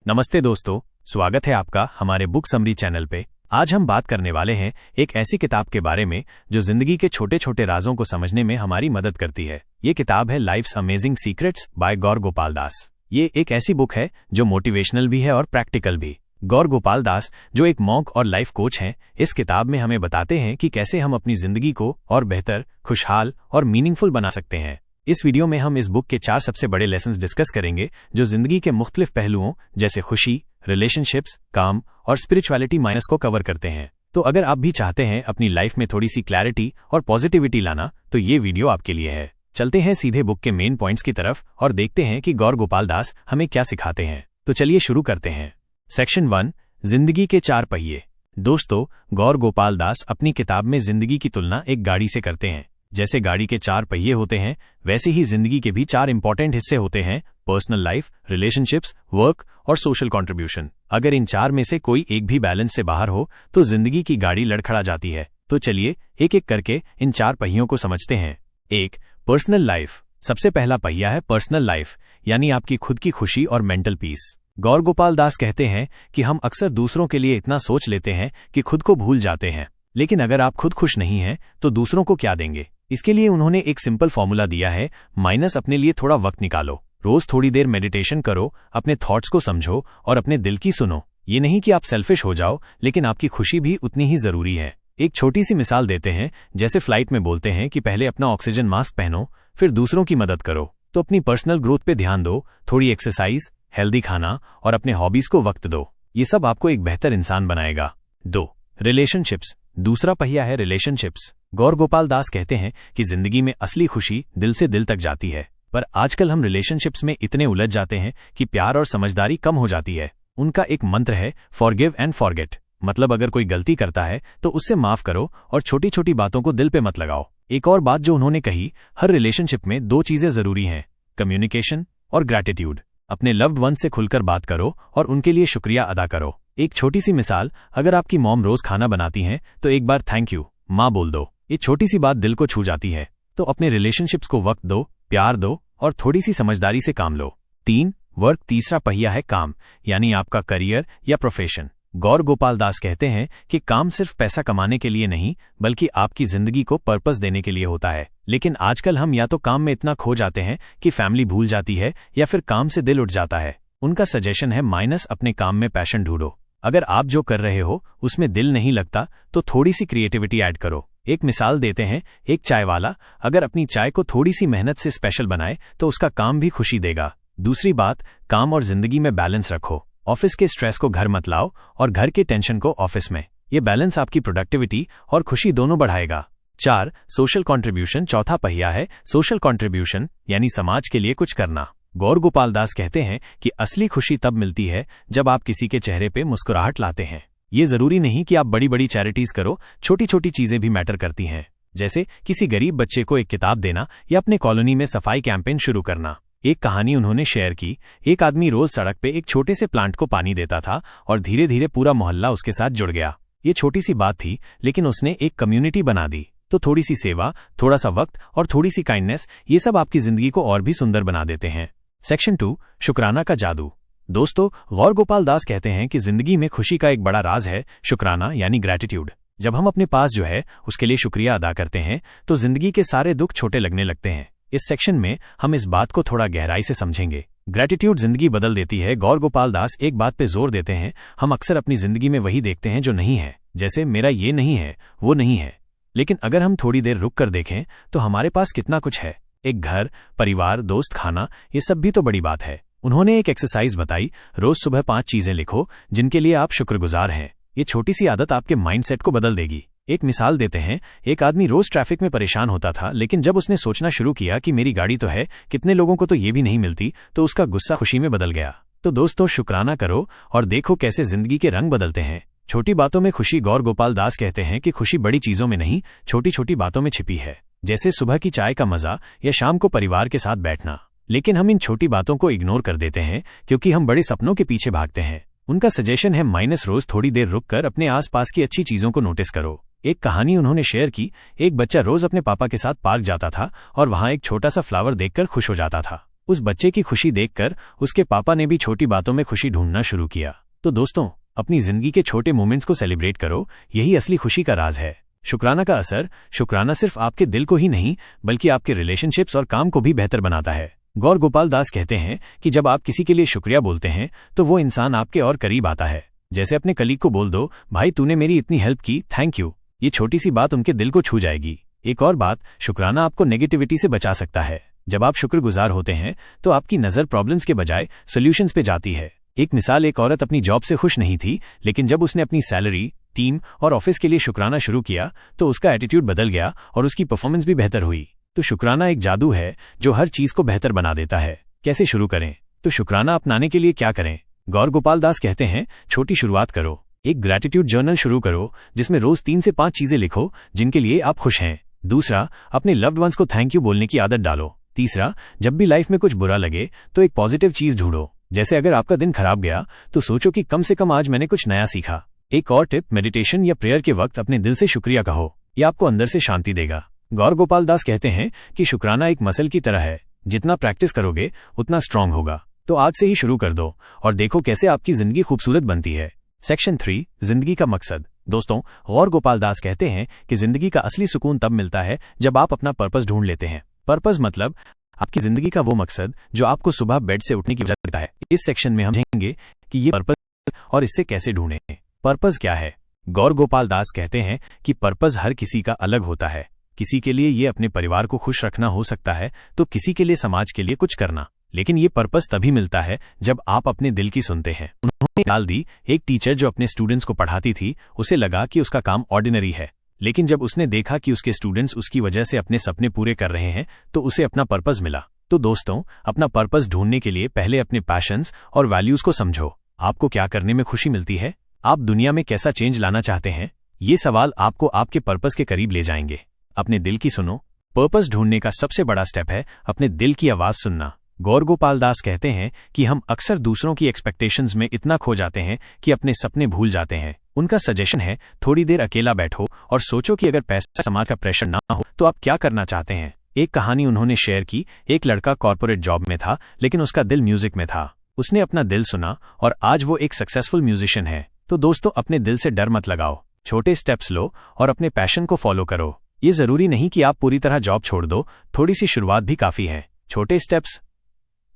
नमस्ते दोस्तों, स्वागत है आपका हमारे बुक समरी चैनल पे। आज हम बात करने वाले हैं एक ऐसी किताब के बारे में जो जिंदगी के छोटे छोटे राजों को समझने में हमारी मदद करती है। ये किताब है लाइफ्स अमेजिंग सीक्रेट्स बाय गौर गोपाल दास। ये एक ऐसी बुक है जो मोटिवेशनल भी है और प्रैक्टिकल भी। गौर गोपाल दास, जो एक मॉन्क और लाइफ कोच हैं, इस किताब में हमें बताते हैं कि कैसे हम अपनी जिंदगी को और बेहतर, खुशहाल और मीनिंगफुल बना सकते हैं। इस वीडियो में हम इस बुक के 4 सबसे बड़े लेसन्स डिस्कस करेंगे जो जिंदगी के मुख्तलिफ पहलुओं जैसे खुशी, रिलेशनशिप्स, काम और स्पिरिचुअलिटी माइनस को कवर करते हैं। तो अगर आप भी चाहते हैं अपनी लाइफ में थोड़ी सी क्लैरिटी और पॉजिटिविटी लाना, तो ये वीडियो आपके लिए है। चलते हैं सीधे बुक के मेन पॉइंट्स की तरफ और देखते हैं कि गौर गोपाल दास हमें क्या सिखाते हैं। तो चलिए शुरू करते हैं। सेक्शन 1, जिंदगी के 4 पहिए। दोस्तों, गौर गोपाल दास अपनी किताब में जिंदगी की तुलना एक गाड़ी से करते हैं। जैसे गाड़ी के 4 पहिए होते हैं, वैसे ही जिंदगी के भी 4 इंपॉर्टेंट हिस्से होते हैं: पर्सनल लाइफ, रिलेशनशिप्स, वर्क और सोशल कंट्रीब्यूशन। अगर इन 4 में से कोई एक भी बैलेंस से बाहर हो तो जिंदगी की गाड़ी लड़खड़ा जाती है। तो चलिए एक एक करके इन 4 पहियों को समझते हैं। 1, पर्सनल लाइफ। सबसे पहला पहिया है पर्सनल लाइफ, यानी आपकी खुद की खुशी और मेंटल पीस। गौर गोपाल दास कहते हैं कि हम अक्सर दूसरों के लिए इतना सोच लेते हैं कि खुद को भूल जाते हैं, लेकिन अगर आप खुद खुश नहीं हैं तो दूसरों को क्या देंगे। इसके लिए उन्होंने एक सिंपल फॉर्मूला दिया है: माइनस अपने लिए थोड़ा वक्त निकालो, रोज थोड़ी देर मेडिटेशन करो, अपने थॉट्स को समझो और अपने दिल की सुनो। ये नहीं कि आप सेल्फिश हो जाओ, लेकिन आपकी खुशी भी उतनी ही जरूरी है। एक छोटी सी मिसाल देते हैं। जैसे फ्लाइट में बोलते हैं कि पहले अपना ऑक्सीजन मास्क पहनो, फिर दूसरों की मदद करो, तो अपनी पर्सनल ग्रोथ पे ध्यान दो, थोड़ी एक्सरसाइज, हेल्दी खाना और अपने हॉबीज को वक्त दो। ये सब आपको एक बेहतर इंसान बनाएगा। 2, रिलेशनशिप्स। दूसरा पहिया है रिलेशनशिप्स। गौर गोपाल दास कहते हैं कि जिंदगी में असली खुशी दिल से दिल तक जाती है, पर आजकल हम रिलेशनशिप्स में इतने उलझ जाते हैं कि प्यार और समझदारी कम हो जाती है। उनका एक मंत्र है, फॉरगिव एंड फॉरगेट। मतलब अगर कोई गलती करता है तो उससे माफ करो और छोटी छोटी बातों को दिल पे मत लगाओ। एक और बात जो उन्होंने कही, हर रिलेशनशिप में 2 चीजें जरूरी हैं: कम्युनिकेशन और ग्रैटिट्यूड। अपने लव्ड वन से खुलकर बात करो और उनके लिए शुक्रिया अदा करो। एक छोटी सी मिसाल, अगर आपकी मॉम रोज खाना बनाती हैं तो एक बार थैंक यू माँ बोल दो। ये छोटी सी बात दिल को छू जाती है। तो अपने रिलेशनशिप्स को वक्त दो, प्यार दो और थोड़ी सी समझदारी से काम लो। 3, वर्क। तीसरा पहिया है काम, यानी आपका करियर या प्रोफेशन। गौर गोपाल दास कहते हैं कि काम सिर्फ पैसा कमाने के लिए नहीं, बल्कि आपकी जिंदगी को पर्पस देने के लिए होता है। लेकिन आजकल हम या तो काम में इतना खो जाते हैं कि फैमिली भूल जाती है, या फिर काम से दिल उठ जाता है। उनका सजेशन है, माइनस अपने काम में पैशन ढूंढो। अगर आप जो कर रहे हो उसमें दिल नहीं लगता तो थोड़ी सी क्रिएटिविटी ऐड करो। एक मिसाल देते हैं, एक चाय वाला अगर अपनी चाय को थोड़ी सी मेहनत से स्पेशल बनाए तो उसका काम भी खुशी देगा। दूसरी बात, काम और जिंदगी में बैलेंस रखो। ऑफिस के स्ट्रेस को घर मत लाओ और घर के टेंशन को ऑफिस में। ये बैलेंस आपकी प्रोडक्टिविटी और खुशी दोनों बढ़ाएगा। 4, सोशल कंट्रीब्यूशन। चौथा पहिया है सोशल कंट्रीब्यूशन, यानी समाज के लिए कुछ करना। गौर गोपाल दास कहते हैं कि असली खुशी तब मिलती है जब आप किसी के चेहरे पे मुस्कुराहट लाते हैं। ये जरूरी नहीं कि आप बड़ी बड़ी चैरिटीज करो, छोटी छोटी चीजें भी मैटर करती हैं। जैसे किसी गरीब बच्चे को एक किताब देना या अपने कॉलोनी में सफाई कैंपेन शुरू करना। एक कहानी उन्होंने शेयर की, एक आदमी रोज सड़क पे एक छोटे से प्लांट को पानी देता था और धीरे धीरे पूरा मोहल्ला उसके साथ जुड़ गया। ये छोटी सी बात थी, लेकिन उसने एक कम्युनिटी बना दी। तो थोड़ी सी सेवा, थोड़ा सा वक्त और थोड़ी सी काइंडनेस, ये सब आपकी जिंदगी को और भी सुंदर बना देते हैं। सेक्शन 2, शुक्राना का जादू। दोस्तों, गौर गोपाल दास कहते हैं कि जिंदगी में खुशी का एक बड़ा राज है शुक्राना, यानी ग्रैटिट्यूड। जब हम अपने पास जो है उसके लिए शुक्रिया अदा करते हैं तो जिंदगी के सारे दुख छोटे लगने लगते हैं। इस सेक्शन में हम इस बात को थोड़ा गहराई से समझेंगे। ग्रैटिट्यूड जिंदगी बदल देती है। गौर गोपाल दास एक बात पे जोर देते हैं, हम अक्सर अपनी जिंदगी में वही देखते हैं जो नहीं है, जैसे मेरा ये नहीं है, वो नहीं है। लेकिन अगर हम थोड़ी देर रुक कर देखें तो हमारे पास कितना कुछ है। एक घर, परिवार, दोस्त, खाना, ये सब भी तो बड़ी बात है। उन्होंने एक एक्सरसाइज बताई, रोज सुबह 5 चीजें लिखो जिनके लिए आप शुक्रगुजार हैं। ये छोटी सी आदत आपके माइंडसेट को बदल देगी। एक मिसाल देते हैं, एक आदमी रोज ट्रैफिक में परेशान होता था, लेकिन जब उसने सोचना शुरू किया कि मेरी गाड़ी तो है, कितने लोगों को तो ये भी नहीं मिलती, तो उसका गुस्सा खुशी में बदल गया। तो दोस्तों, शुक्राना करो और देखो कैसे जिंदगी के रंग बदलते हैं। छोटी बातों में खुशी। गौर गोपाल दास कहते हैं कि खुशी बड़ी चीजों में नहीं, छोटी छोटी बातों में छिपी है। जैसे सुबह की चाय का मजा या शाम को परिवार के साथ बैठना। लेकिन हम इन छोटी बातों को इग्नोर कर देते हैं क्योंकि हम बड़े सपनों के पीछे भागते हैं। उनका सजेशन है, माइनस रोज थोड़ी देर रुककर अपने आसपास की अच्छी चीजों को नोटिस करो। एक कहानी उन्होंने शेयर की, एक बच्चा रोज अपने पापा के साथ पार्क जाता था और वहां एक छोटा सा फ्लावर देखकर खुश हो जाता था। उस बच्चे की खुशी देखकर उसके पापा ने भी छोटी बातों में खुशी ढूंढना शुरू किया। तो दोस्तों, अपनी जिंदगी के छोटे मोमेंट्स को सेलिब्रेट करो, यही असली खुशी का राज है। शुक्राना का असर, शुक्राना सिर्फ आपके दिल को ही नहीं बल्कि आपके रिलेशनशिप्स और काम को भी बेहतर बनाता है। गौर गोपाल दास कहते हैं कि जब आप किसी के लिए शुक्रिया बोलते हैं तो वो इंसान आपके और करीब आता है। जैसे अपने कलीग को बोल दो, भाई तूने मेरी इतनी हेल्प की, थैंक यू। ये छोटी सी बात उनके दिल को छू जाएगी। एक और बात, शुक्राना आपको नेगेटिविटी से बचा सकता है। जब आप शुक्रगुजार होते हैं तो आपकी नज़र प्रॉब्लम्स के बजाय सॉल्यूशंस पे जाती है। एक मिसाल, एक औरत अपनी जॉब से खुश नहीं थी, लेकिन जब उसने अपनी सैलरी, टीम और ऑफिस के लिए शुक्राना शुरू किया तो उसका एटीट्यूड बदल गया और उसकी परफॉर्मेंस भी बेहतर हुई। तो शुक्राना एक जादू है जो हर चीज को बेहतर बना देता है। कैसे शुरू करें? तो शुक्राना अपनाने के लिए क्या करें? गौर गोपाल दास कहते हैं, छोटी शुरुआत करो। एक ग्रैटिट्यूड जर्नल शुरू करो जिसमें रोज 3 से 5 चीजें लिखो जिनके लिए आप खुश हैं। दूसरा, अपने लव्ड वंस को थैंक यू बोलने की आदत डालो। तीसरा, जब भी लाइफ में कुछ बुरा लगे तो एक पॉजिटिव चीज ढूंढो। जैसे अगर आपका दिन खराब गया तो सोचो कि कम से कम आज मैंने कुछ नया सीखा। एक और टिप, मेडिटेशन या प्रेयर के वक्त अपने दिल से शुक्रिया कहो, यह आपको अंदर से शांति देगा। गौर गोपाल दास कहते हैं कि शुक्राना एक मसल की तरह है, जितना प्रैक्टिस करोगे उतना स्ट्रांग होगा। तो आज से ही शुरू कर दो और देखो कैसे आपकी जिंदगी खूबसूरत बनती है। सेक्शन 3, जिंदगी का मकसद। दोस्तों, गौर गोपाल दास कहते हैं कि जिंदगी का असली सुकून तब मिलता है जब आप अपना पर्पस ढूंढ लेते हैं। पर्पस मतलब आपकी जिंदगी का वो मकसद जो आपको सुबह बेड से उठने की वजह देता है। इस सेक्शन में हम जानेंगे कि ये पर्पस और इससे कैसे ढूंढें। पर्पस क्या है? गौर गोपाल दास कहते हैं कि पर्पस हर किसी का अलग होता है। किसी के लिए ये अपने परिवार को खुश रखना हो सकता है तो किसी के लिए समाज के लिए कुछ करना। लेकिन ये पर्पस तभी मिलता है जब आप अपने दिल की सुनते हैं। उन्होंने डाल दी, एक टीचर जो अपने स्टूडेंट्स को पढ़ाती थी, उसे लगा कि उसका काम ऑर्डिनरी है, लेकिन जब उसने देखा कि उसके स्टूडेंट्स उसकी वजह से अपने सपने पूरे कर रहे हैं तो उसे अपना पर्पस मिला। तो दोस्तों, अपना पर्पस ढूंढने के लिए पहले अपने पैशंस और वैल्यूज को समझो। आपको क्या करने में खुशी मिलती है? आप दुनिया में कैसा चेंज लाना चाहते हैं? ये सवाल आपको आपके पर्पस के करीब ले जाएंगे। अपने दिल की सुनो। पर्पस ढूंढने का सबसे बड़ा स्टेप है अपने दिल की आवाज सुनना। गौर गोपाल दास कहते हैं कि हम अक्सर दूसरों की एक्सपेक्टेशंस में इतना खो जाते हैं कि अपने सपने भूल जाते हैं। उनका सजेशन है, थोड़ी देर अकेला बैठो और सोचो कि अगर पैसा, समाज का प्रेशर ना हो तो आप क्या करना चाहते हैं। एक कहानी उन्होंने शेयर की। एक लड़का कॉर्पोरेट जॉब में था, लेकिन उसका दिल म्यूजिक में था। उसने अपना दिल सुना और आज वो एक सक्सेसफुल म्यूजिशियन है। तो दोस्तों, अपने दिल से डर मत लगाओ, छोटे स्टेप्स लो और अपने पैशन को फॉलो करो। ये जरूरी नहीं कि आप पूरी तरह जॉब छोड़ दो, थोड़ी सी शुरुआत भी काफी है। छोटे स्टेप्स,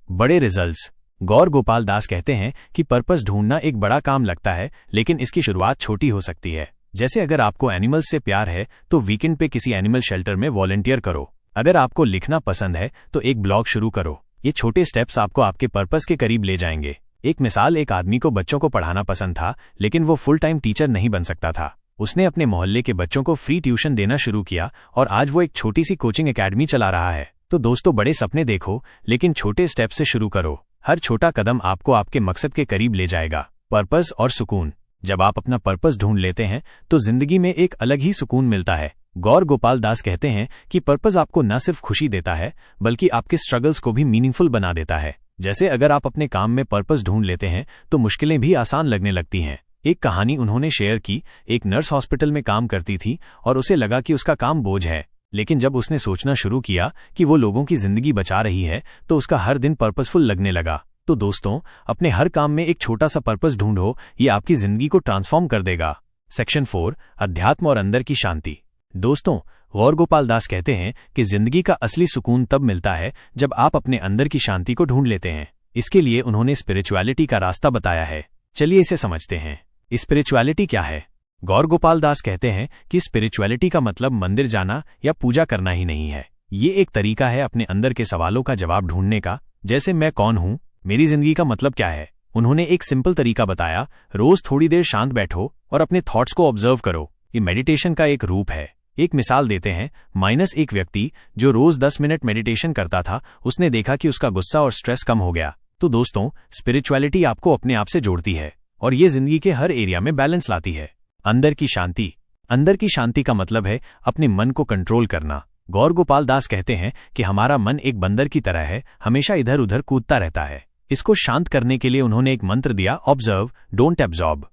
बड़े रिजल्ट्स। गौर गोपाल दास कहते हैं कि पर्पस ढूंढना एक बड़ा काम लगता है, लेकिन इसकी शुरुआत छोटी हो सकती है। जैसे अगर आपको एनिमल्स से प्यार है तो वीकेंड पे किसी एनिमल शेल्टर में वॉलंटियर करो। अगर आपको लिखना पसंद है तो एक ब्लॉग शुरू करो। ये छोटे स्टेप्स आपको आपके पर्पस के करीब ले जाएंगे। एक मिसाल, एक आदमी को बच्चों को पढ़ाना पसंद था, लेकिन वो फुल टाइम टीचर नहीं बन सकता था। उसने अपने मोहल्ले के बच्चों को फ्री ट्यूशन देना शुरू किया और आज वो एक छोटी सी कोचिंग एकेडमी चला रहा है। तो दोस्तों, बड़े सपने देखो, लेकिन छोटे स्टेप से शुरू करो। हर छोटा कदम आपको आपके मकसद के करीब ले जाएगा। पर्पस और सुकून। जब आप अपना पर्पस ढूंढ लेते हैं तो जिंदगी में एक अलग ही सुकून मिलता है। गौर गोपाल दास कहते हैं कि पर्पस आपको न सिर्फ खुशी देता है बल्कि आपके स्ट्रगल्स को भी मीनिंगफुल बना देता है। जैसे अगर आप अपने काम में पर्पस ढूंढ लेते हैं तो मुश्किलें भी आसान लगने लगती हैं। एक कहानी उन्होंने शेयर की। एक नर्स हॉस्पिटल में काम करती थी और उसे लगा कि उसका काम बोझ है, लेकिन जब उसने सोचना शुरू किया कि वो लोगों की जिंदगी बचा रही है तो उसका हर दिन पर्पसफुल लगने लगा। तो दोस्तों, अपने हर काम में एक छोटा सा पर्पस ढूंढो, ये आपकी जिंदगी को ट्रांसफॉर्म कर देगा। सेक्शन 4, अध्यात्म और अंदर की शांति। दोस्तों, गौर गोपाल दास कहते हैं कि जिंदगी का असली सुकून तब मिलता है जब आप अपने अंदर की शांति को ढूंढ लेते हैं। इसके लिए उन्होंने स्पिरिचुअलिटी का रास्ता बताया है। चलिए इसे समझते हैं। स्पिरिचुअलिटी क्या है? गौर गोपाल दास कहते हैं कि स्पिरिचुअलिटी का मतलब मंदिर जाना या पूजा करना ही नहीं है। ये एक तरीका है अपने अंदर के सवालों का जवाब ढूंढने का, जैसे मैं कौन हूं, मेरी जिंदगी का मतलब क्या है। उन्होंने एक सिंपल तरीका बताया, रोज थोड़ी देर शांत बैठो और अपने थॉट्स को ऑब्जर्व करो। ये मेडिटेशन का एक रूप है। एक मिसाल देते हैं, -1 व्यक्ति जो रोज 10 मिनट मेडिटेशन करता था, उसने देखा कि उसका गुस्सा और स्ट्रेस कम हो गया। तो दोस्तों, स्पिरिचुअलिटी आपको अपने आप से जोड़ती है और ये जिंदगी के हर एरिया में बैलेंस लाती है। अंदर की शांति। अंदर की शांति का मतलब है अपने मन को कंट्रोल करना। गौर गोपाल दास कहते हैं कि हमारा मन एक बंदर की तरह है, हमेशा इधर उधर कूदता रहता है। इसको शांत करने के लिए उन्होंने एक मंत्र दिया, ऑब्जर्व डोंट एब्जॉर्ब।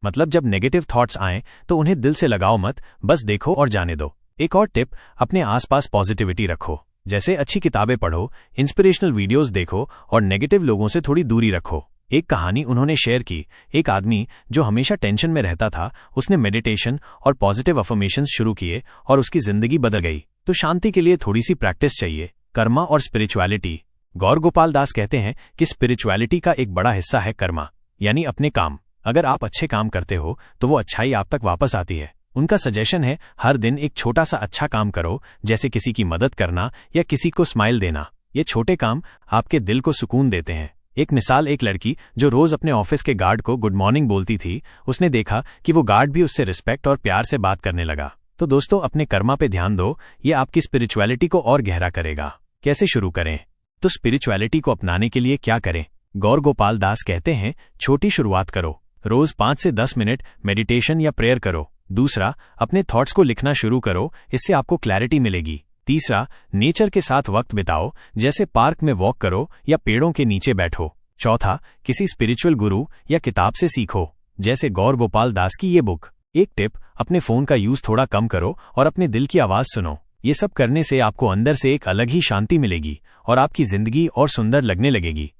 मतलब जब नेगेटिव थॉट्स आएं तो उन्हें दिल से लगाओ मत, बस देखो और जाने दो। एक और टिप, अपने आसपास पॉजिटिविटी रखो। जैसे अच्छी किताबें पढ़ो, इंस्पिरेशनल वीडियोस देखो और नेगेटिव लोगों से थोड़ी दूरी रखो। एक कहानी उन्होंने शेयर की, एक आदमी जो हमेशा टेंशन में रहता था, उसने मेडिटेशन और पॉजिटिव अफर्मेशंस शुरू किए और उसकी जिंदगी बदल गई। तो शांति के लिए थोड़ी सी प्रैक्टिस चाहिए। कर्मा और स्पिरिचुअलिटी। गौर गोपाल दास कहते हैं कि स्पिरिचुअलिटी का एक बड़ा हिस्सा है कर्मा, यानी अपने काम। अगर आप अच्छे काम करते हो तो वो अच्छाई आप तक वापस आती है। उनका सजेशन है हर दिन एक छोटा सा अच्छा काम करो, जैसे किसी की मदद करना या किसी को स्माइल देना। ये छोटे काम आपके दिल को सुकून देते हैं। एक मिसाल, एक लड़की जो रोज अपने ऑफिस के गार्ड को गुड मॉर्निंग बोलती थी, उसने देखा कि वो गार्ड भी उससे रिस्पेक्ट और प्यार से बात करने लगा। तो दोस्तों, अपने कर्मा पे ध्यान दो, ये आपकी स्पिरिचुअलिटी को और गहरा करेगा। कैसे शुरू करें? तो स्पिरिचुअलिटी को अपनाने के लिए क्या करें? गौर गोपाल दास कहते हैं, छोटी शुरुआत करो। रोज 5 से 10 मिनट मेडिटेशन या प्रेयर करो। दूसरा, अपने थॉट्स को लिखना शुरू करो, इससे आपको क्लैरिटी मिलेगी। तीसरा, नेचर के साथ वक्त बिताओ, जैसे पार्क में वॉक करो या पेड़ों के नीचे बैठो। चौथा, किसी स्पिरिचुअल गुरु या किताब से सीखो, जैसे गौर गोपाल दास की ये बुक। एक टिप, अपने फोन का यूज थोड़ा कम करो और अपने दिल की आवाज सुनो। ये सब करने से आपको अंदर से एक अलग ही शांति मिलेगी और आपकी जिंदगी और सुंदर लगने लगेगी।